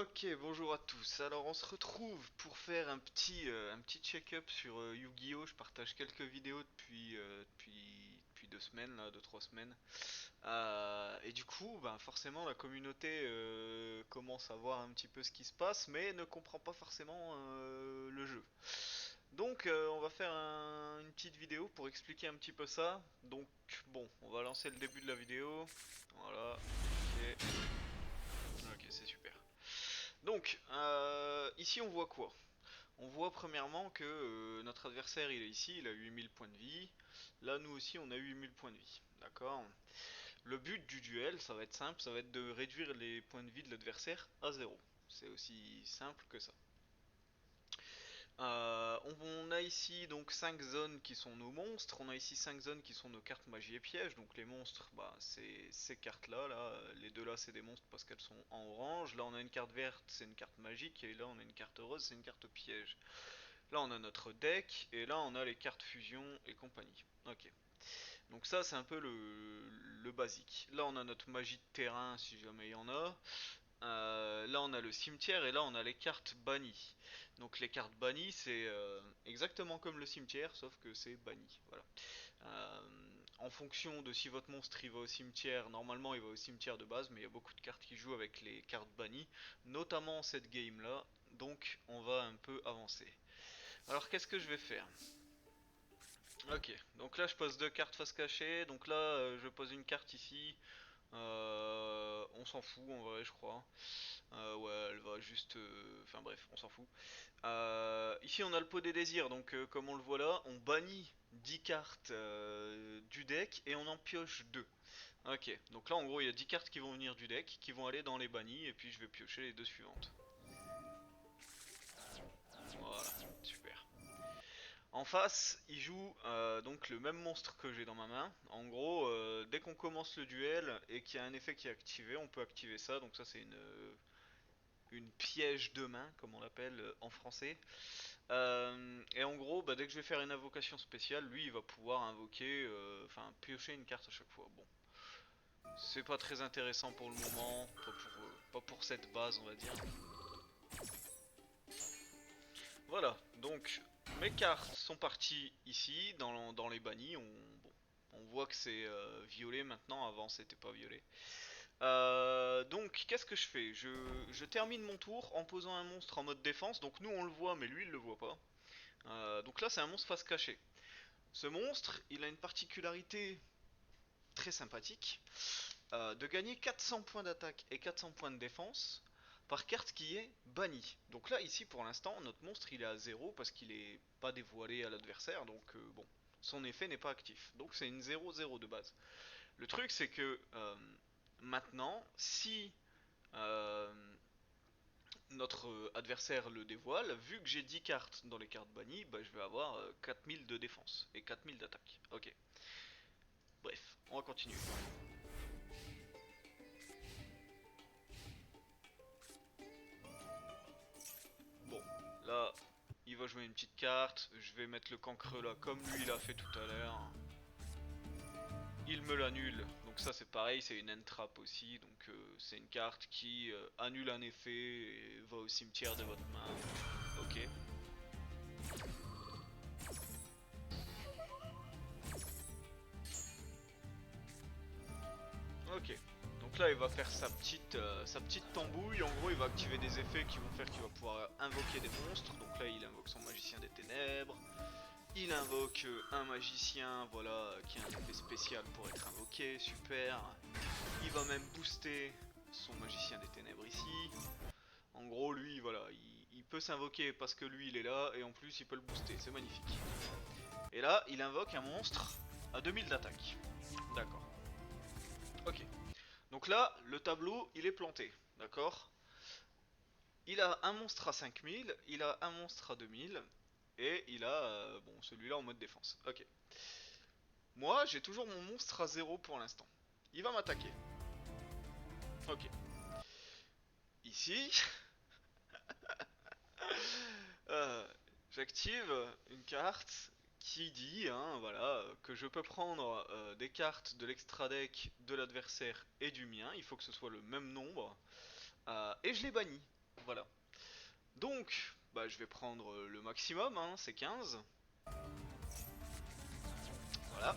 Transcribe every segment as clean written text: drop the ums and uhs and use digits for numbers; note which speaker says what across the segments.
Speaker 1: Ok, bonjour à tous. Alors on se retrouve pour faire un petit check-up sur Yu-Gi-Oh! Je partage quelques vidéos depuis 2 semaines, là, 2-3 semaines. Et du coup, ben forcément la communauté commence à voir un petit peu ce qui se passe, mais ne comprend pas forcément le jeu. Donc on va faire une petite vidéo pour expliquer un petit peu ça. Donc bon, on va lancer le début de la vidéo. Voilà. Ok, ok, c'est super. Donc, ici on voit quoi? On voit premièrement que notre adversaire il est ici, il a 8000 points de vie. Là nous aussi on a 8000 points de vie. D'accord? Le but du duel, ça va être simple, ça va être de réduire les points de vie de l'adversaire à zéro. C'est aussi simple que ça. On a ici donc 5 zones qui sont nos monstres, on a ici 5 zones qui sont nos cartes magie et pièges, donc les monstres, bah, c'est ces cartes là, les deux là c'est des monstres parce qu'elles sont en orange, là on a une carte verte, c'est une carte magique, et là on a une carte rose, c'est une carte piège. Là on a notre deck, et là on a les cartes fusion et compagnie. Ok, donc ça c'est un peu le basique. Là on a notre magie de terrain si jamais il y en a. Là on a le cimetière et là on a les cartes bannies. Donc les cartes bannies c'est exactement comme le cimetière sauf que c'est banni. Voilà. En fonction de si votre monstre il va au cimetière, normalement il va au cimetière de base, mais il y a beaucoup de cartes qui jouent avec les cartes bannies, notamment cette game là. Donc on va un peu avancer. Alors qu'est-ce que je vais faire? Ok, donc là je pose deux cartes face cachée, donc là je pose une carte ici. On s'en fout en vrai je crois. Ouais, elle va juste. Enfin bref, on s'en fout. Ici, on a le pot des désirs. Donc, comme on le voit là, on bannit 10 cartes du deck et on en pioche 2. Ok, donc là, en gros, il y a 10 cartes qui vont venir du deck, qui vont aller dans les bannis, et puis je vais piocher les deux suivantes. Voilà, super. En face, il joue donc le même monstre que j'ai dans ma main. En gros, dès qu'on commence le duel et qu'il y a un effet qui est activé, on peut activer ça. Donc ça, c'est une piège de main, comme on l'appelle en français. Et en gros, bah, dès que je vais faire une invocation spéciale, lui il va pouvoir invoquer, enfin piocher une carte à chaque fois. Bon, c'est pas très intéressant pour le moment, pas pour cette base, on va dire. Voilà, donc mes cartes sont parties ici, dans les bannis. Bon, on voit que c'est violet maintenant, avant c'était pas violet. Donc, qu'est-ce que je fais? Je termine mon tour en posant un monstre en mode défense. Donc, nous on le voit, mais lui il le voit pas. Donc là, c'est un monstre face cachée. Ce monstre, il a une particularité très sympathique de gagner 400 points d'attaque et 400 points de défense par carte qui est bannie. Donc là, ici, pour l'instant, notre monstre, il est à 0 parce qu'il est pas dévoilé à l'adversaire. Donc, bon, son effet n'est pas actif. Donc, c'est une 0-0 de base. Le truc, c'est que maintenant, si euh, notre adversaire le dévoile, vu que j'ai 10 cartes dans les cartes bannies, bah, je vais avoir 4000 de défense et 4000 d'attaque. Ok. Bref, on va continuer. Bon, là, il va jouer une petite carte. Je vais mettre le cancreux là, comme lui il a fait tout à l'heure. Il me l'annule. Donc ça c'est pareil, c'est une entrap aussi. Donc c'est une carte qui annule un effet et va au cimetière de votre main. Ok. Ok. Donc là il va faire sa petite tambouille. En gros il va activer des effets qui vont faire qu'il va pouvoir invoquer des monstres. Donc là il invoque son magicien des ténèbres. Il invoque un magicien, voilà, qui a un effet spécial pour être invoqué, super. Il va même booster son magicien des ténèbres ici. En gros, lui, voilà, il peut s'invoquer parce que lui, il est là, et en plus, il peut le booster, c'est magnifique. Et là, il invoque un monstre à 2000 d'attaque. D'accord. Ok. Donc là, le tableau, il est planté, d'accord. Il a un monstre à 5000, il a un monstre à 2000, et il a, bon, celui-là en mode défense. Ok. Moi, j'ai toujours mon monstre à 0 pour l'instant. Il va m'attaquer. Ok. Ici, euh, j'active une carte qui dit, hein, voilà, que je peux prendre des cartes de l'extra deck de l'adversaire et du mien. Il faut que ce soit le même nombre. Et je les bannis. Voilà. Donc, bah, je vais prendre le maximum, hein, c'est 15. Voilà.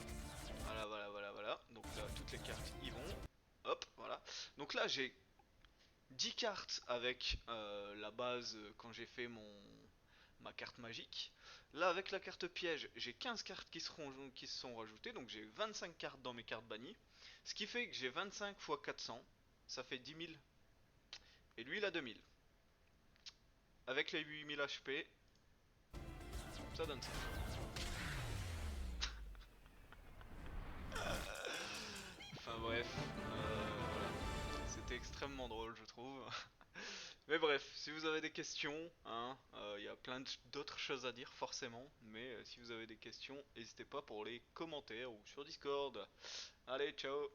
Speaker 1: Voilà. Donc là, toutes les cartes y vont. Hop, voilà. Donc là, j'ai 10 cartes avec la base quand j'ai fait ma carte magique. Là, avec la carte piège, j'ai 15 cartes qui se sont rajoutées. Donc j'ai 25 cartes dans mes cartes bannies. Ce qui fait que j'ai 25 fois 400. Ça fait 10 000. Et lui, il a 2000. Avec les 8000 HP, ça donne ça. Enfin bref, voilà. C'était extrêmement drôle, je trouve. Mais bref, si vous avez des questions, hein, il y a plein d'autres choses à dire forcément, mais si vous avez des questions, n'hésitez pas pour les commentaires ou sur Discord. Allez, ciao!